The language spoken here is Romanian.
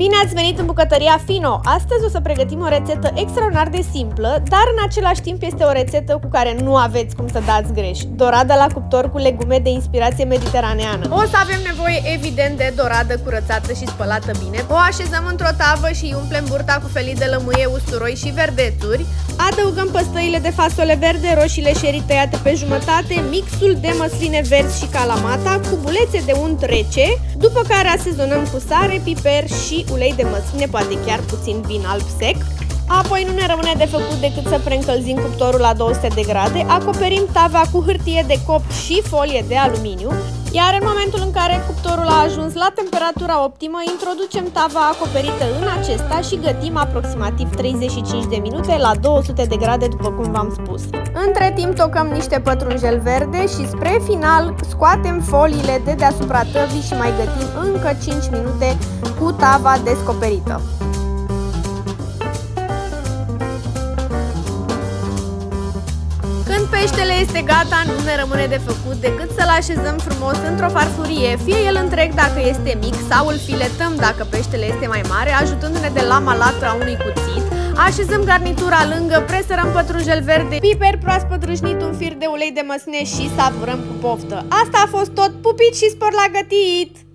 Bine ați venit în bucătăria Fino! Astăzi o să pregătim o rețetă extraordinar de simplă, dar în același timp este o rețetă cu care nu aveți cum să dați greș. Dorada la cuptor cu legume de inspirație mediteraneană. O să avem nevoie evident de doradă curățată și spălată bine. O așezăm într-o tavă și umplem burta cu felii de lămâie, usturoi și verdețuri. Adăugăm păstăile de fasole verde, roșiile sherry tăiate pe jumătate, mixul de măsline verzi și calamata, cubulețe de unt rece, după care asezonăm cu sare, piper și ulei de măsline, poate chiar puțin vin alb sec. Apoi nu ne rămâne de făcut decât să preîncălzim cuptorul la 200 de grade, acoperim tava cu hârtie de copt și folie de aluminiu, iar în momentul în care cuptorul a ajuns la temperatura optimă, introducem tava acoperită în acesta și gătim aproximativ 35 de minute la 200 de grade, după cum v-am spus. Între timp tocăm niște pătrunjel verde și spre final scoatem foliile de deasupra tăvii și mai gătim încă 5 minute cu tava descoperită. Când peștele este gata, nu ne rămâne de făcut decât să-l așezăm frumos într-o farfurie, fie el întreg dacă este mic sau îl filetăm dacă peștele este mai mare, ajutându-ne de lama lată a unui cuțit. Așezăm garnitura lângă, presărăm pătrunjel verde, piper proaspăt râșnit, un fir de ulei de măsline și savurăm cu poftă. Asta a fost tot, pupici și spor la gătit!